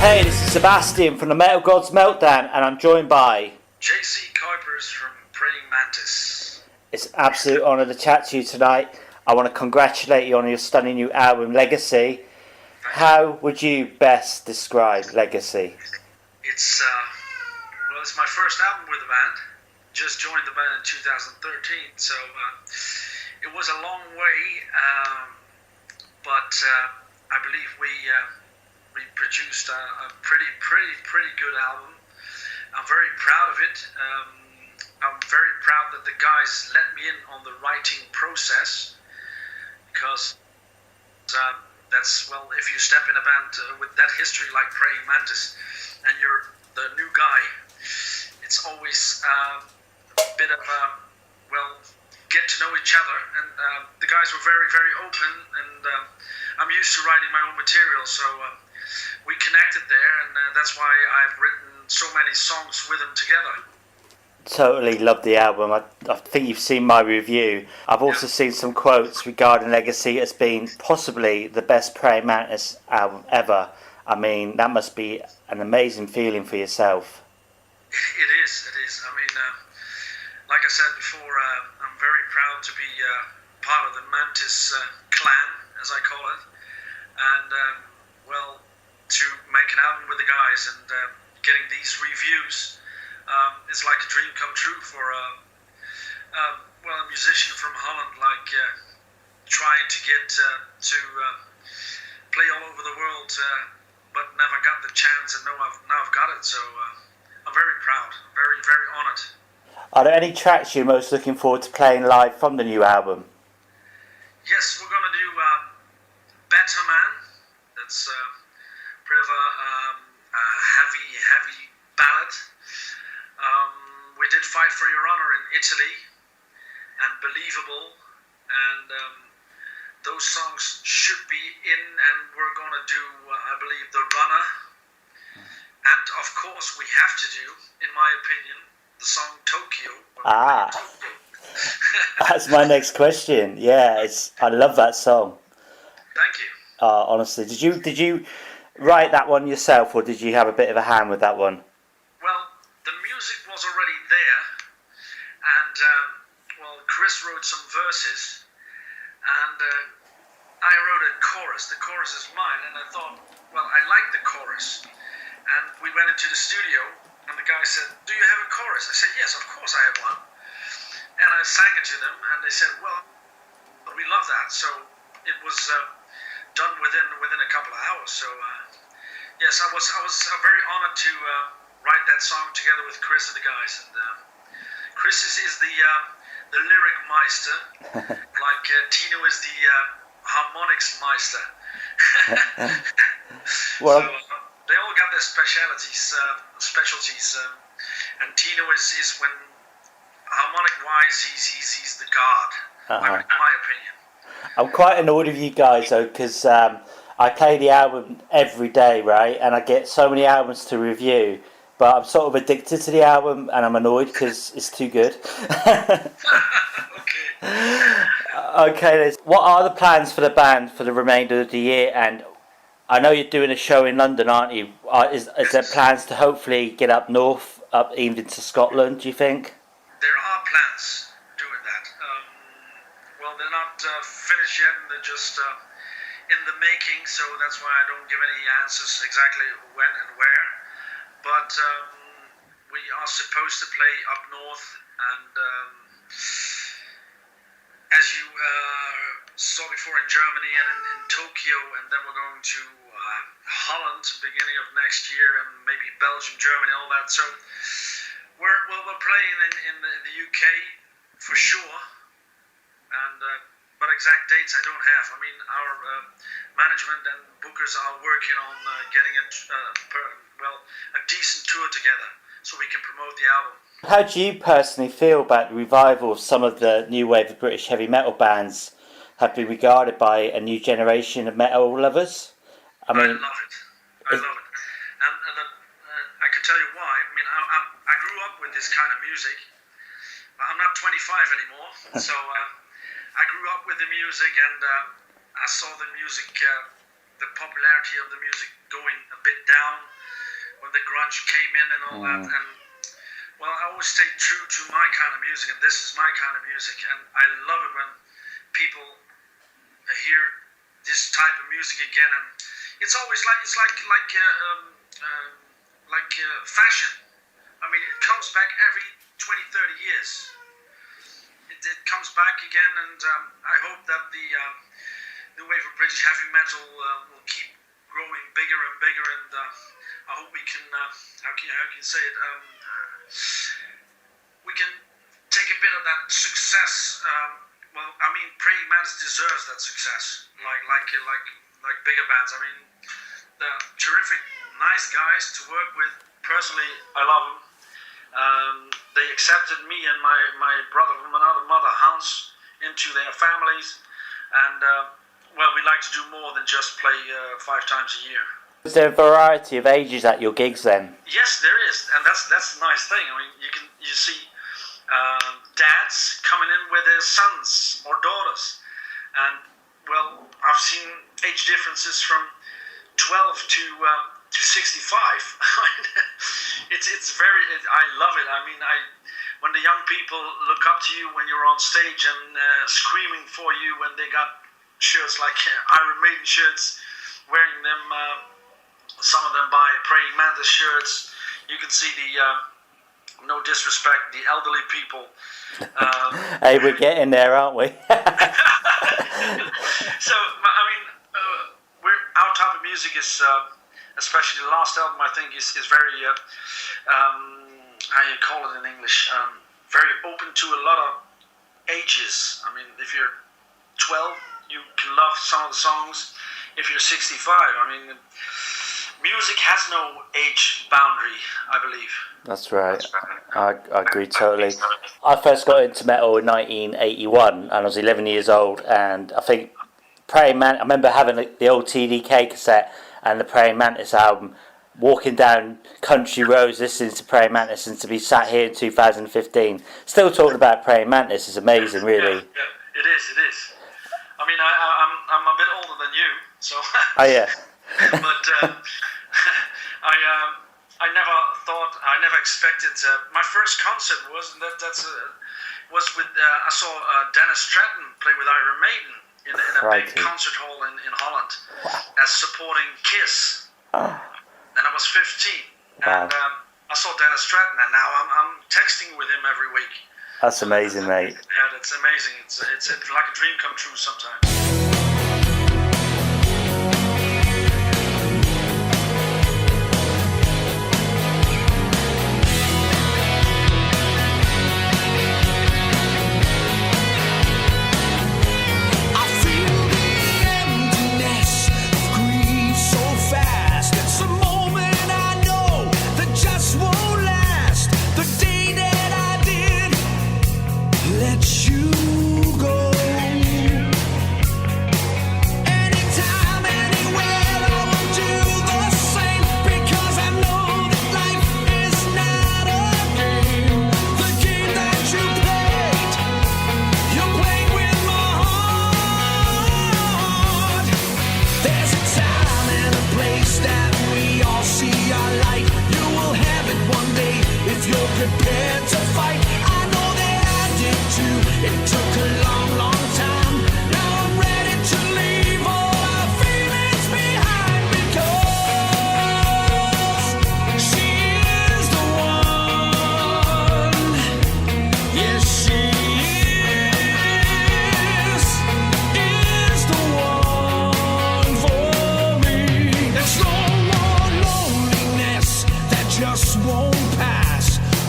Hey, this is Sebastian from the Metal Gods Meltdown, and I'm joined by JC Kuipers from Praying Mantis. It's an absolute honour to chat to you tonight. I want to congratulate you on your stunning new album, Legacy. How would you best describe Legacy? It's my first album with the band. Just joined the band in 2013, so it was a long way, but I believe we produced a pretty good album. I'm very proud of it. I'm very proud that the guys let me in on the writing process, because if you step in a band with that history like Praying Mantis and you're the new guy, it's always a bit of get to know each other, and the guys were very, very open, and I'm used to writing my own material, so we connected there, and that's why I've written so many songs with them together. Totally love the album. I think you've seen my review. I've also seen some quotes regarding Legacy as being possibly the best Praying Mantis album ever. I mean, that must be an amazing feeling for yourself. It is. I mean, like I said before, I'm very proud to be part of the Mantis clan, as I call it, and to make an album with the guys and getting these reviews is like a dream come true for a musician from Holland, like trying to get to play all over the world, but never got the chance, and now I've got it, so I'm very proud, very, very honoured. Are there any tracks you're most looking forward to playing live from the new album? Yes, we're going to do Better Man. That's a bit of a heavy ballad. We did Fight for Your Honor in Italy, and Believable, and those songs should be in, and we're going to do, I believe, The Runner. And of course we have to do, in my opinion, the song Tokyo. That's my next question. Yeah, I love that song. Thank you. Honestly, did you write that one yourself, or did you have a bit of a hand with that one? Well, the music was already there, and Chris wrote some verses, and I wrote a chorus. The chorus is mine, and I thought, well, I like the chorus. And we went into the studio, and the guy said, "Do you have a chorus?" I said, "Yes, of course I have one." And I sang it to them, and they said, "Well, we love that." So it was done within a couple of hours. So yes, I was very honored to write that song together with Chris and the guys. And Chris is the lyric meister, like Tino is the harmonics meister. Well. So, they all got their specialties, and Tino is when harmonic-wise, he's the god, in my opinion. I'm quite annoyed with you guys though, because I play the album every day, right? And I get so many albums to review, but I'm sort of addicted to the album, and I'm annoyed because it's too good. Okay. What are the plans for the band for the remainder of the year? And I know you're doing a show in London, aren't you? Is there plans to hopefully get up north, up even to Scotland, do you think? There are plans doing that. They're not finished yet, and they're just in the making, so that's why I don't give any answers exactly when and where. But we are supposed to play up north, and as you saw before, in Germany and in Tokyo, and then we're going to Holland beginning of next year, and maybe Belgium, Germany, all that. So we're playing in the UK for sure, and but exact dates I don't have. I mean, our management and bookers are working on getting a decent tour together so we can promote the album. How do you personally feel about the revival of some of the new wave of British heavy metal bands have been regarded by a new generation of metal lovers? I love it. And I can tell you why. I mean, I grew up with this kind of music. I'm not 25 anymore, so I grew up with the music, and I saw the music the popularity of the music going a bit down when the grunge came in and all that. And well, I always stay true to my kind of music, and this is my kind of music, and I love it when people hear this type of music again. And it's always like fashion. I mean, it comes back every 20, 30 years. It comes back again, and I hope that the wave of British heavy metal will keep growing bigger and bigger, and I hope we can, how can you say it, we can take a bit of that success. Well, I mean, Praying Mantis deserves that success, like bigger bands. I mean, they're terrific, nice guys to work with. Personally, I love them. They accepted me and my brother from another mother, Hans, into their families, and well, we like to do more than just play 5 times a year. Is there a variety of ages at your gigs then? Yes, there is, and that's the nice thing. I mean, you see dads coming in with their sons or daughters, and well, I've seen age differences from 12 to 65. it's very. I love it. I mean, when the young people look up to you when you're on stage and screaming for you when they got shirts like Iron Maiden shirts, wearing them. Some of them buy Praying Mantis shirts. You can see the no disrespect, the elderly people. Hey, we're getting there, aren't we? So I mean, our type of music is. Especially the last album, I think, is very, how you call it in English, very open to a lot of ages. I mean, if you're 12, you can love some of the songs. If you're 65, I mean, music has no age boundary, I believe. That's right. I agree totally. I first got into metal in 1981, and I was 11 years old, and I think Praying Mantis, I remember having the old TDK cassette, and the Praying Mantis album, walking down country roads listening to Praying Mantis, and to be sat here in 2015 still talking about Praying Mantis is amazing, really. Yeah, it is. I mean, I'm a bit older than you, so. Oh yeah. But I never expected. My first concert was with I saw Dennis Stratton play with Iron Maiden in a big concert hall in Holland. Wow. As supporting Kiss, and I was 15, wow. And I saw Dennis Stratton, and now I'm texting with him every week. That's amazing, mate. Yeah, that's amazing. It's like a dream come true sometimes.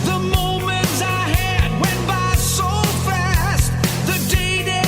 The moments I had went by so fast. The day that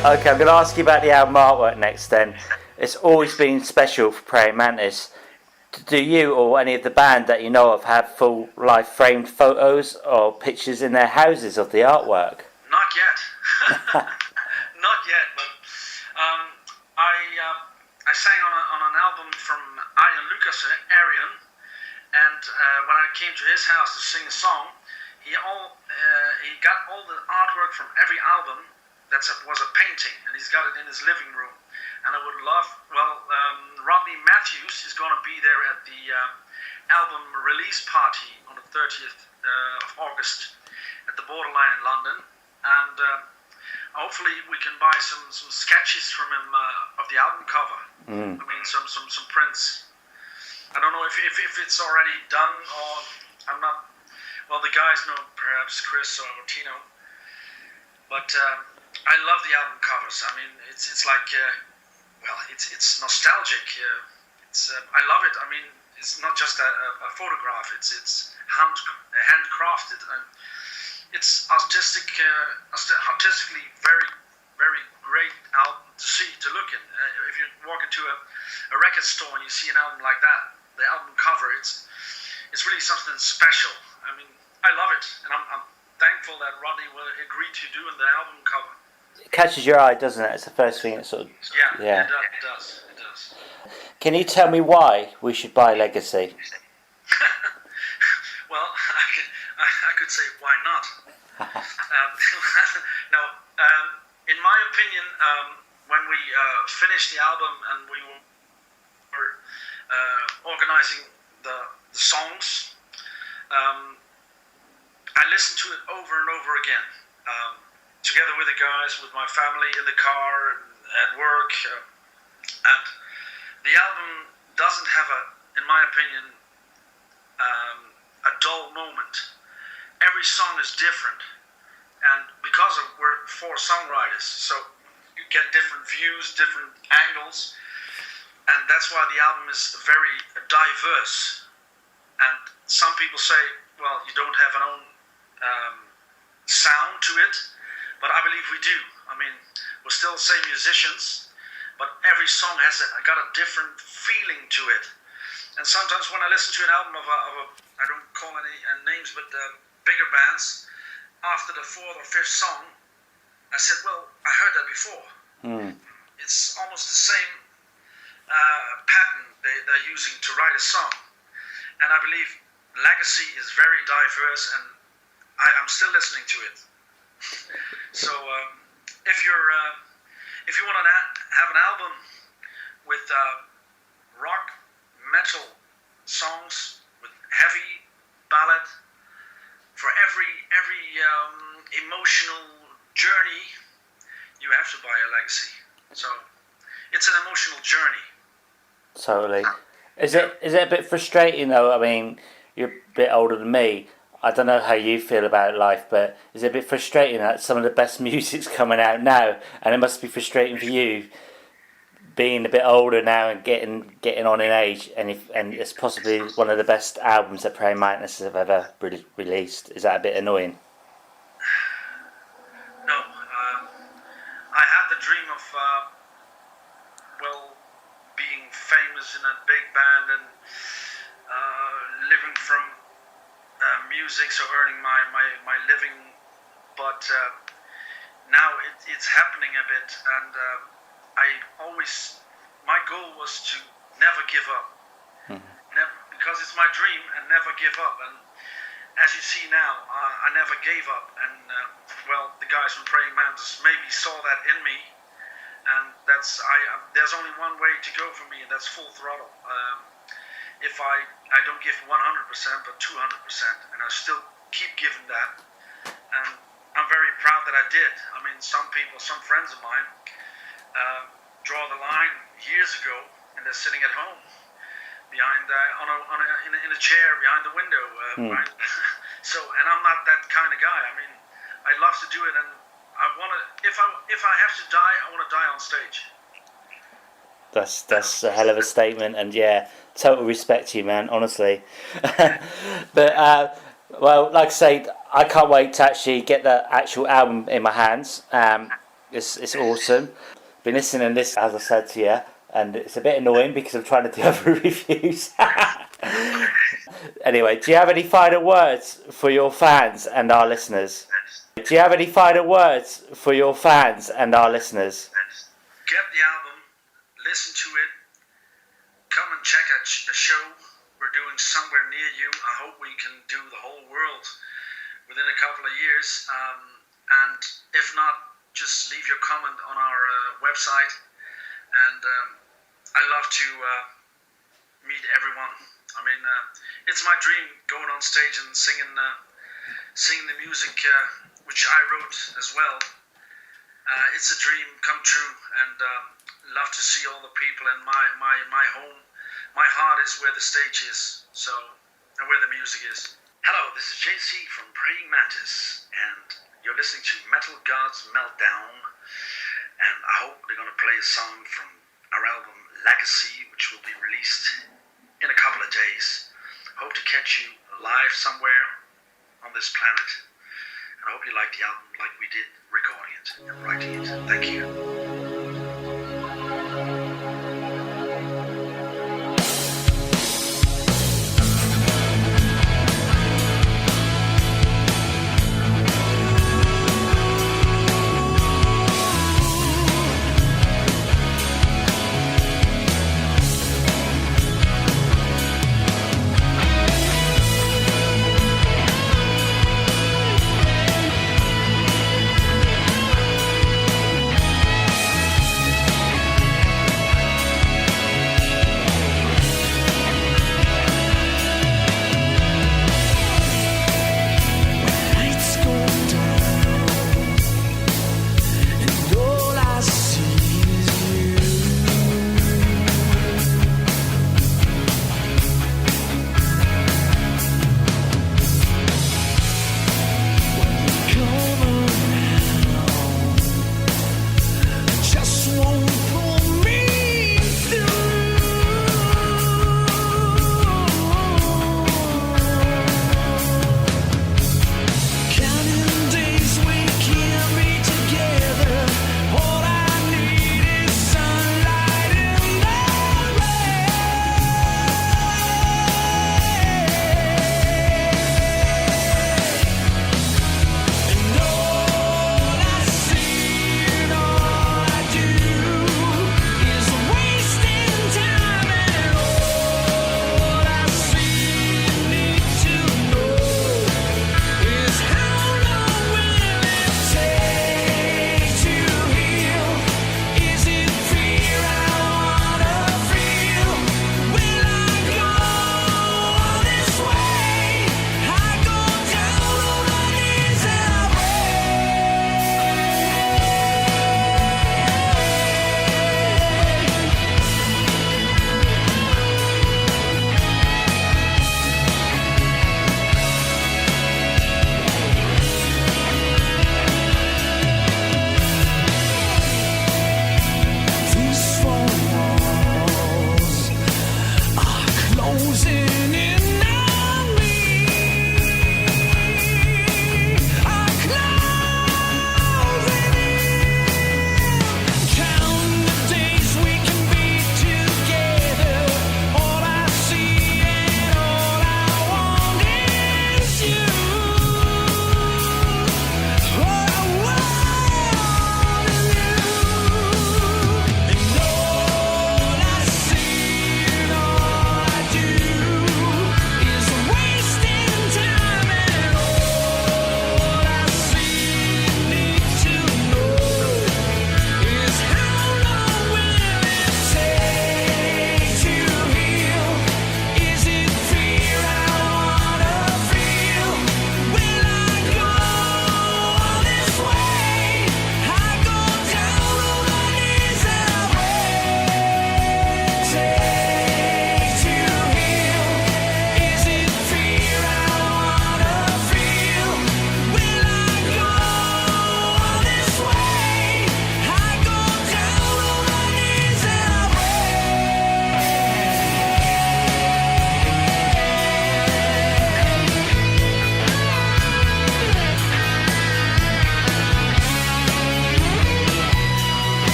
Okay, I'm going to ask you about the album artwork next then. It's always been special for Praying Mantis. Do you or any of the band that you know of have full life framed photos or pictures in their houses of the artwork? Not yet. Not yet, but I sang on an album from Ian Lucas, Arian, and when I came to his house to sing a song, he got all the artwork from every album that was a painting, and he's got it in his living room. And I would love, Rodney Matthews is going to be there at the album release party on the 30th of August at the Borderline in London, and hopefully we can buy some sketches from him of the album cover. I mean, some prints. I don't know if it's already done, or I'm not. Well, the guys know, perhaps Chris or Tino, but I love the album covers. I mean, it's like, it's nostalgic. I love it. I mean, it's not just a photograph. It's handcrafted, and it's artistically very, very great album to look in. If you walk into a record store and you see an album like that, the album cover, it's really something special. I mean, I love it, and I'm thankful that Rodney will agree to doing the album cover. It catches your eye, doesn't it? It's the first thing that sort of... Yeah. It does. Can you tell me why we should buy Legacy? Well, I could say, why not? No, in my opinion, when we finished the album and we were organizing the songs, I listened to it over and over again, together with the guys, with my family in the car, at work, and the album doesn't have in my opinion, a dull moment. Every song is different, and because we're 4 songwriters, so you get different views, different angles, and that's why the album is very diverse. And some people say, well, you don't have an own sound to it, but I believe we do. I mean, we're still the same musicians, but every song has got a different feeling to it. And sometimes when I listen to an album of a I don't call any names, but bigger bands, after the 4th or 5th song, I said, well, I heard that before. It's almost the same pattern they're using to write a song. And I believe Legacy is very diverse, and I'm still listening to it. So if you want to have an album with rock, metal songs, with heavy ballad, for every emotional journey, you have to buy a Legacy. So it's an emotional journey. Totally. Is it a bit frustrating though? I mean, you're a bit older than me. I don't know how you feel about life, but is it a bit frustrating that some of the best music's coming out now, and it must be frustrating for you being a bit older now and getting on in age, and it's possibly one of the best albums that Praying Mantis have ever released. Is that a bit annoying? No, I had the dream of being famous in a big band and living from music, so earning my living, but now it's happening a bit, and my goal was to never give up, because it's my dream, and never give up. And as you see now, I never gave up, and the guys from Praying Mantis maybe saw that in me, and there's only one way to go for me, and that's full throttle. If I don't give 100%, but 200%, and I still keep giving that, and I'm very proud that I did. I mean, some friends of mine, draw the line years ago, and they're sitting at home behind in a chair behind the window. So, and I'm not that kind of guy. I mean, I love to do it, and I want to. If I have to die, I want to die on stage. That's a hell of a statement, and yeah, total respect to you, man, honestly. But like I say, I can't wait to actually get the actual album in my hands. It's awesome. Been listening to this, as I said to you, and it's a bit annoying because I'm trying to do other reviews. Anyway, do you have any final words for your fans and our listeners? Do you have any final words for your fans and our listeners? Get the album, listen to it, come and check out the show we're doing somewhere near you. I hope we can do the whole world within a couple of years. And if not, just leave your comment on our website. And I love to meet everyone. I mean, it's my dream going on stage and singing the music which I wrote as well. It's a dream come true, and love to see all the people. And my home, my heart is where the stage is, so, and where the music is. Hello, this is JC from Praying Mantis, and you're listening to Metal God's Meltdown. And I hope they're going to play a song from our album Legacy, which will be released in a couple of days. Hope to catch you live somewhere on this planet. And I hope you like the album like we did recording it and writing it. Thank you.